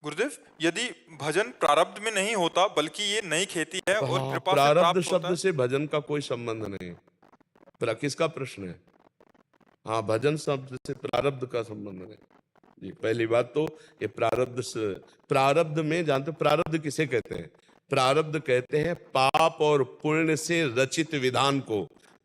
गुरुदेव, यदि भजन प्रारब्ध में नहीं होता बल्कि ये नई खेती है और हाँ, कृपा से प्रारब्ध प्राप्त होता शब्द है। से भजन का कोई संबंध नहीं। किसका प्रश्न है? हाँ, भजन शब्द से प्रारब्ध का संबंध नहीं जी। पहली बात तो ये प्रारब्ध से, प्रारब्ध में जानते हो प्रारब्ध किसे कहते हैं? प्रारब्ध कहते हैं पाप और पुण्य से रचित विधान को।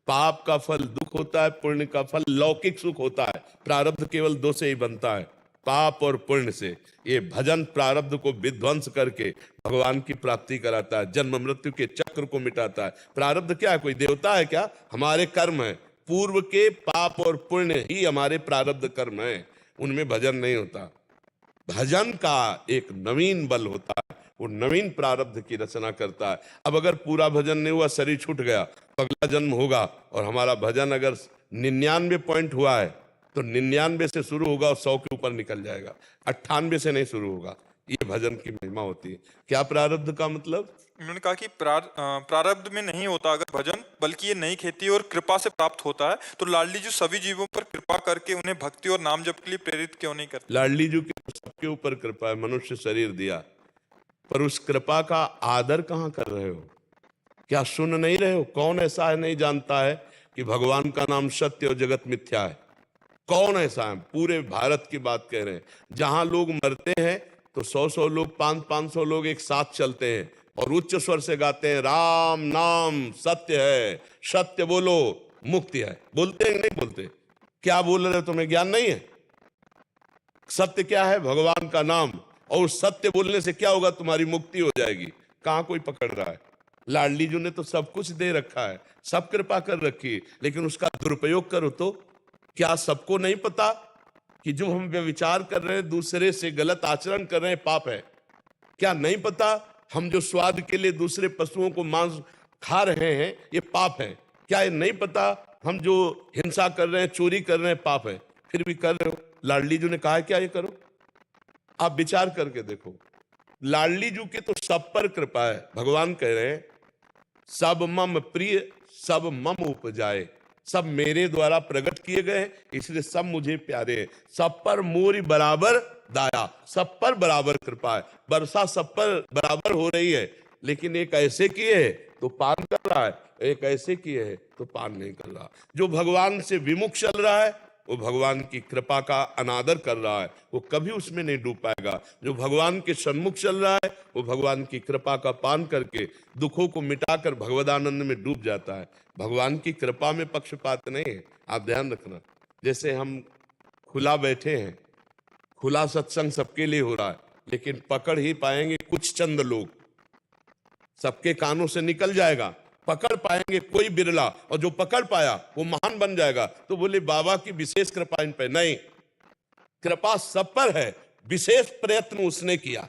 पाप का फल दुख होता है, पुण्य का फल लौकिक सुख होता है। प्रारब्ध केवल दो से ही बनता है, पाप और पुण्य से। ये भजन प्रारब्ध को विध्वंस करके भगवान की प्राप्ति कराता है, जन्म मृत्यु के चक्र को मिटाता है। प्रारब्ध क्या है? कोई देवता है क्या? हमारे कर्म है, पूर्व के पाप और पुण्य ही हमारे प्रारब्ध कर्म है, उनमें भजन नहीं होता। भजन का एक नवीन बल होता है, वो नवीन प्रारब्ध की रचना करता है। अब अगर पूरा भजन नहीं हुआ, शरीर छूट गया, तो अगला जन्म होगा और हमारा भजन अगर 99 पॉइंट हुआ है तो 99 से शुरू होगा और 100 के ऊपर निकल जाएगा, 98 से नहीं शुरू होगा। ये भजन की महिमा होती है। क्या प्रारब्ध का मतलब? उन्होंने कहा कि प्रारब्ध में नहीं होता अगर भजन, बल्कि ये नई खेती और कृपा से प्राप्त होता है। तो लाडली जी सभी जीवों पर कृपा करके उन्हें भक्ति और नाम जप के लिए प्रेरित क्यों नहीं करते? लाडली जी की तो सबके ऊपर कृपा है, मनुष्य शरीर दिया, पर उस कृपा का आदर कहाँ कर रहे हो? क्या सुन नहीं रहे हो? कौन ऐसा है नहीं जानता है कि भगवान का नाम सत्य और जगत मिथ्या है? कौन ऐसा है? पूरे भारत की बात कह रहे हैं, जहां लोग मरते हैं तो 100 लोग, 500 लोग एक साथ चलते हैं और उच्च स्वर से गाते हैं, राम नाम सत्य है, सत्य बोलो मुक्ति है। बोलते हैं नहीं बोलते? क्या बोल रहे हो? तुम्हें ज्ञान नहीं है? सत्य क्या है? भगवान का नाम। और उस सत्य बोलने से क्या होगा? तुम्हारी मुक्ति हो जाएगी। कहां कोई पकड़ रहा है? लाडली जी ने तो सब कुछ दे रखा है, सब कृपा कर रखी है, लेकिन उसका दुरुपयोग करो तो क्या सबको नहीं पता कि जो हम व्यभिचार कर रहे हैं, दूसरे से गलत आचरण कर रहे हैं, पाप है? क्या नहीं पता हम जो स्वाद के लिए दूसरे पशुओं को मांस खा रहे हैं, ये पाप है? क्या ये नहीं पता हम जो हिंसा कर रहे हैं, चोरी कर रहे हैं, पाप है? फिर भी कर रहे हो। लाडली जी ने कहा क्या ये करो? आप विचार करके देखो। लाडली जी की तो सब पर कृपा है। भगवान कह रहे हैं सब मम प्रिय, सब मम उपजाए, सब मेरे द्वारा प्रकट किए गए, इसलिए सब मुझे प्यारे हैं। सब पर मोरी बराबर दाया, सब पर बराबर कृपा है। वर्षा सब पर बराबर हो रही है, लेकिन एक ऐसे किए है तो पान कर रहा है, एक ऐसे किए है तो पान नहीं कर रहा। जो भगवान से विमुख चल रहा है वो भगवान की कृपा का अनादर कर रहा है, वो कभी उसमें नहीं डूब पाएगा। जो भगवान के सन्मुख चल रहा है वो भगवान की कृपा का पान करके दुखों को मिटाकर भगवदानंद में डूब जाता है। भगवान की कृपा में पक्षपात नहीं है, आप ध्यान रखना। जैसे हम खुला बैठे हैं, खुला सत्संग सबके लिए हो रहा है, लेकिन पकड़ ही पाएंगे कुछ चंद लोग, सबके कानों से निकल जाएगा, पकड़ पाएंगे कोई बिरला, और जो पकड़ पाया वो महान बन जाएगा। तो बोले बाबा की विशेष कृपा इन पे नहीं, कृपा सब पर है, विशेष प्रयत्न उसने किया,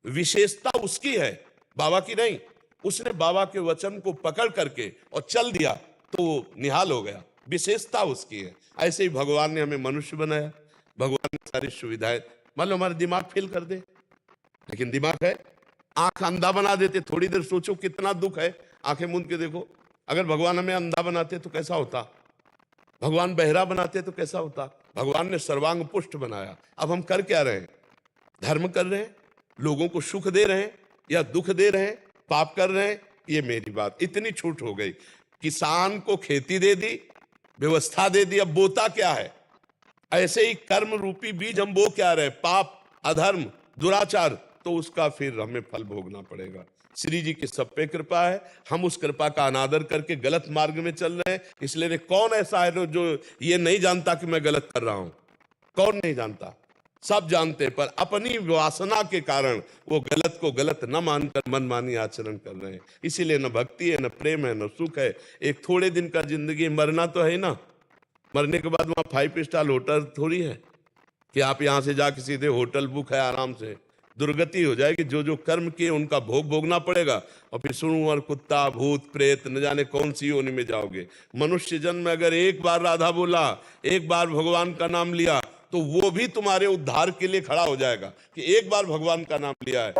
विशेषता उसकी है, बाबा की नहीं। उसने बाबा के वचन को पकड़ करके और चल दिया तो निहाल हो गया, विशेषता उसकी है। ऐसे ही भगवान ने हमें मनुष्य बनाया, भगवान ने सारी सुविधाएं, मान लो हमारा दिमाग फेल कर दे, लेकिन दिमाग है। आंख अंधा बना देते, थोड़ी देर सोचो कितना दुख है, आंखें मूंद के देखो। अगर भगवान हमें अंधा बनाते तो कैसा होता? भगवान बहरा बनाते तो कैसा होता? भगवान ने सर्वांग पुष्ट बनाया। अब हम कर क्या रहे हैं? धर्म कर रहे हैं, लोगों को सुख दे रहे हैं या दुख दे रहे हैं, पाप कर रहे हैं? ये मेरी बात, इतनी छूट हो गई। किसान को खेती दे दी, व्यवस्था दे दी, अब बोता क्या है? ऐसे ही कर्म रूपी बीज हम बो क्या रहे? पाप, अधर्म, दुराचार, तो उसका फिर हमें फल भोगना पड़ेगा। श्री जी की सब पे कृपा है, हम उस कृपा का अनादर करके गलत मार्ग में चल रहे हैं। इसलिए कौन ऐसा है जो ये नहीं जानता कि मैं गलत कर रहा हूं? कौन नहीं जानता? सब जानते हैं, पर अपनी वासना के कारण वो गलत को गलत न मानकर मनमानी आचरण कर रहे हैं। इसीलिए न भक्ति है, न प्रेम है, न सुख है। एक थोड़े दिन का जिंदगी, मरना तो है ना, मरने के बाद वहां 5 स्टार होटल थोड़ी है कि आप यहां से जाके सीधे होटल बुक है, आराम से। दुर्गति हो जाएगी, जो जो कर्म किए उनका भोग भोगना पड़ेगा, और फिर सुअर, कुत्ता, भूत, प्रेत, न जाने कौन सी योनि में जाओगे। मनुष्य जन्म में अगर एक बार राधा बोला, एक बार भगवान का नाम लिया, तो वो भी तुम्हारे उद्धार के लिए खड़ा हो जाएगा कि एक बार भगवान का नाम लिया है।